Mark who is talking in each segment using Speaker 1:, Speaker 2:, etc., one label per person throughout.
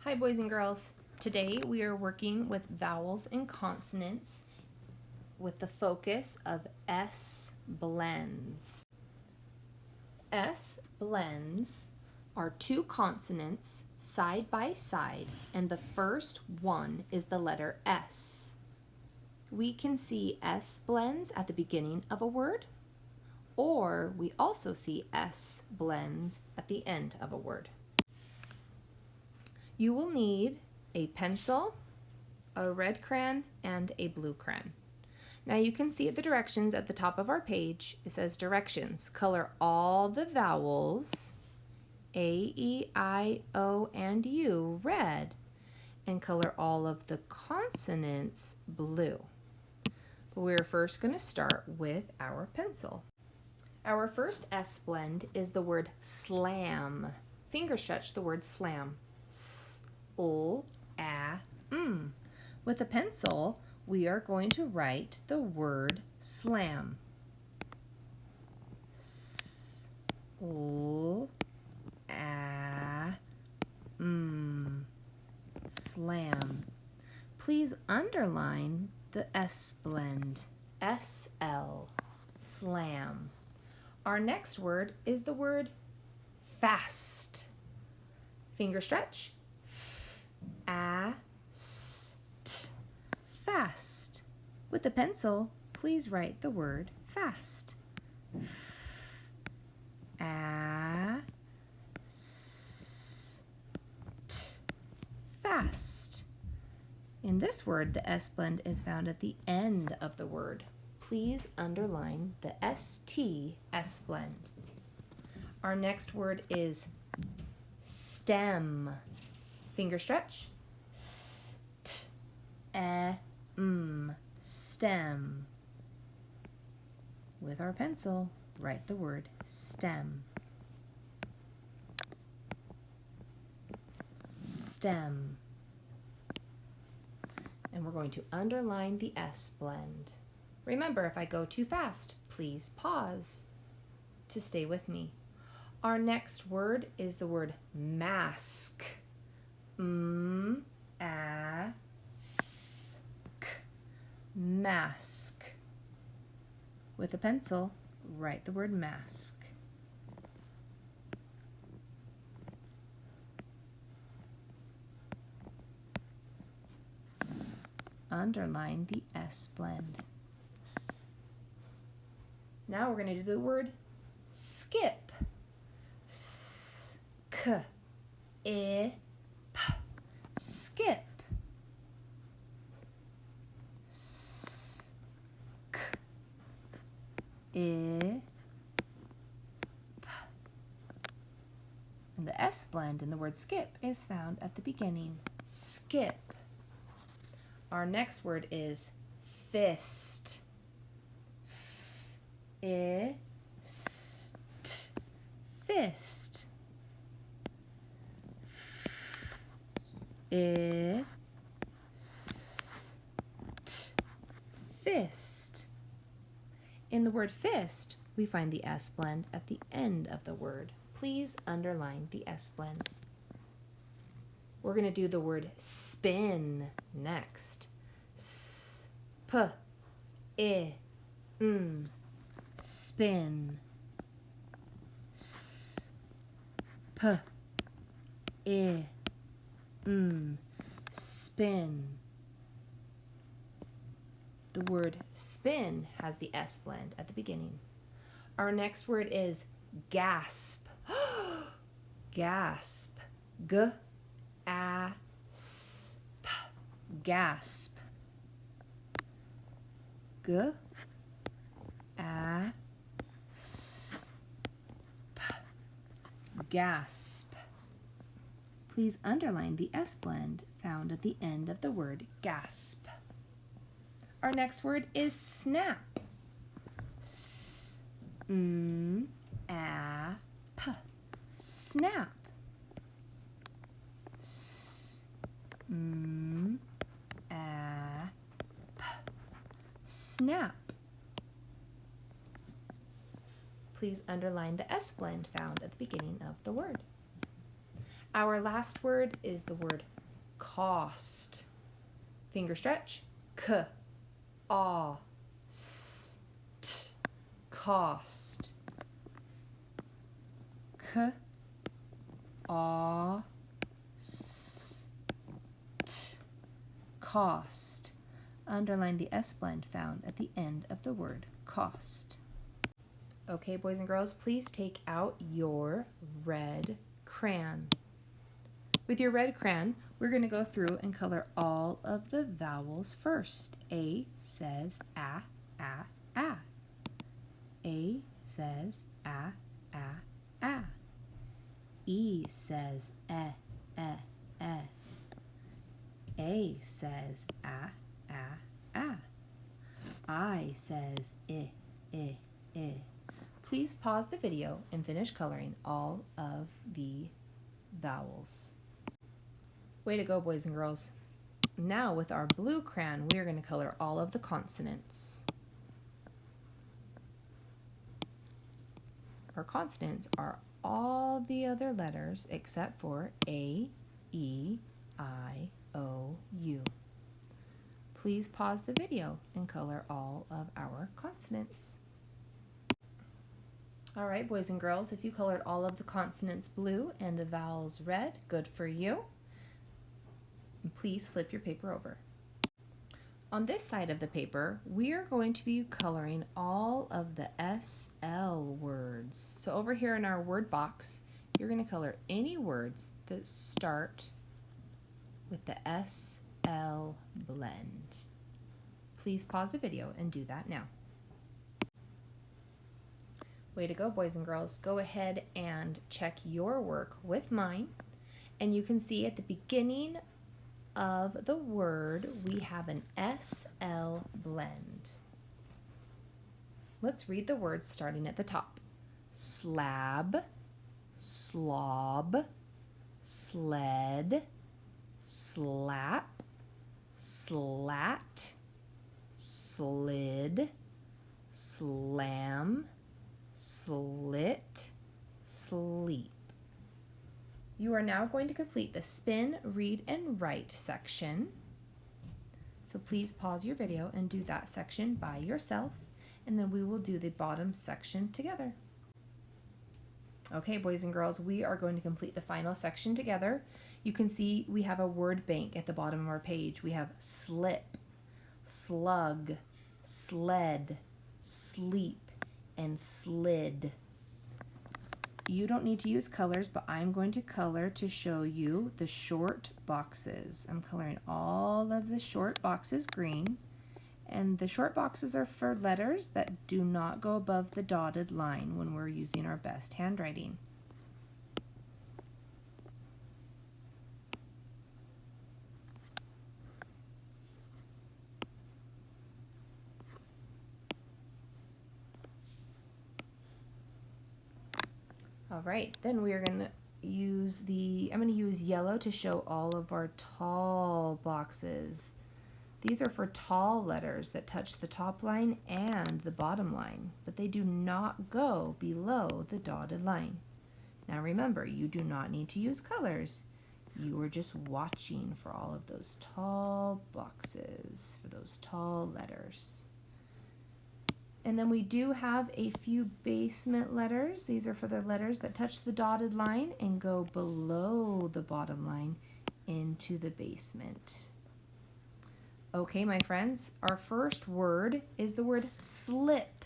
Speaker 1: Hi boys and girls. Today we are working with vowels and consonants with the focus of S blends. S blends are two consonants side by side, and the first one is the letter S. We can see S blends at the beginning of a word, or we also see S blends at the end of a word. You will need a pencil, a red crayon, and a blue crayon. Now you can see the directions at the top of our page. It says directions. Color all the vowels, A, E, I, O, and U, red, and color all of the consonants blue. We're first going to start with our pencil. Our first S blend is the word slam. Finger stretch the word slam. S-L-A-M. With a pencil, we are going to write the word slam. S-L-A-M. Slam. Please underline the S blend. S-L. Slam. Our next word is the word fast. Finger stretch. F-A-S-T. Fast. With the pencil, please write the word fast. F-A-S-T. Fast. In this word, the S blend is found at the end of the word. Please underline the S-T S blend. Our next word is stem. Finger stretch. S-T-E-M. Stem. With our pencil, write the word stem. Stem. And we're going to underline the S blend. Remember, if I go too fast, please pause to stay with me. Our next word is the word mask. M-A-S-K. Mask. With a pencil, write the word mask. Underline the S blend. Now we're going to do the word skip. S-K-I-P. Skip. S-K-I-P. And the S blend in the word skip is found at the beginning. Skip. Our next word is fist. F-I-S-T. Fist. F-I-S-T. Fist. In the word fist, we find the S blend at the end of the word. Please underline the S blend. We're going to do the word spin next. S-P-I-N. Spin. S-P-I-N. Spin. The word spin has the S blend at the beginning. Our next word is gasp. Gasp. G-A-S-P. Gasp. G-A-S-P. Gasp. Please underline the S blend found at the end of the word gasp. Our next word is snap. S-N-A-P. Snap. S-N-A-P. Snap. Please underline the S blend found at the beginning of the word. Our last word is the word cost. Finger stretch. K, A, S, T, cost. K, A, S, T, cost. Underline the S blend found at the end of the word cost. Okay, boys and girls, please take out your red crayon. With your red crayon, we're going to go through and color all of the vowels first. A says a, a, a. A says a, a, a. E says e, e, e. A says a, a. I says I, I, I. Please pause the video and finish coloring all of the vowels. Way to go, boys and girls. Now with our blue crayon, we are going to color all of the consonants. Our consonants are all the other letters except for A, E, I, O, U. Please pause the video and color all of our consonants. All right, boys and girls, if you colored all of the consonants blue and the vowels red, good for you. And please flip your paper over. On this side of the paper, we are going to be coloring all of the SL words. So over here in our word box, you're going to color any words that start with the SL blend. Please pause the video and do that now. Way to go, boys and girls. Go ahead and check your work with mine. And you can see at the beginning of the word, we have an SL blend. Let's read the words starting at the top. Slab, slob, sled, slap, slat, slid, slam, slit, sleep. You are now going to complete the spin, read, and write section. So please pause your video and do that section by yourself, and then we will do the bottom section together. Okay, boys and girls, we are going to complete the final section together. You can see we have a word bank at the bottom of our page. We have slip, slug, sled, sleep, and slid. You don't need to use colors, but I'm going to color to show you the short boxes. I'm coloring all of the short boxes green, and the short boxes are for letters that do not go above the dotted line when we're using our best handwriting. All right, then we are going to use I'm going to use yellow to show all of our tall boxes. These are for tall letters that touch the top line and the bottom line, but they do not go below the dotted line. Now remember, you do not need to use colors. You are just watching for all of those tall boxes, for those tall letters. And then we do have a few basement letters. These are for the letters that touch the dotted line and go below the bottom line into the basement. Okay, my friends, our first word is the word slip.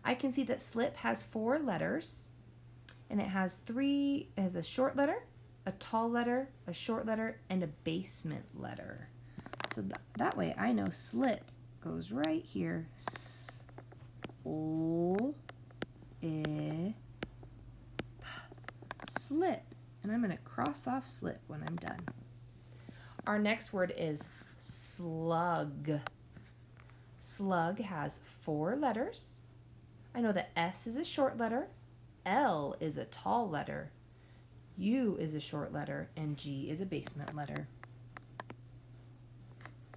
Speaker 1: I can see that slip has 4 letters, and it has a short letter, a tall letter, a short letter, and a basement letter. So that way I know slip goes right here. Slip, and I'm going to cross off slip when I'm done. Our next word is slug. Slug has 4 letters. I know that S is a short letter, L is a tall letter, U is a short letter, and G is a basement letter.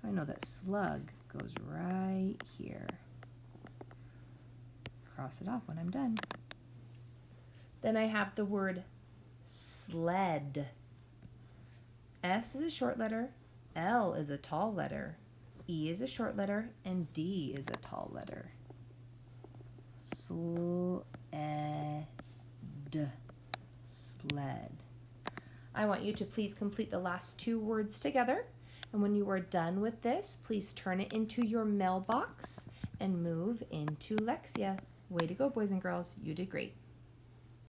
Speaker 1: So I know that slug goes right here. Cross it off when I'm done. Then I have the word sled. S is a short letter, L is a tall letter, E is a short letter, and D is a tall letter. Sled. Sled. I want you to please complete the last two words together. And when you are done with this, please turn it into your mailbox and move into Lexia. Way to go, boys and girls. You did great.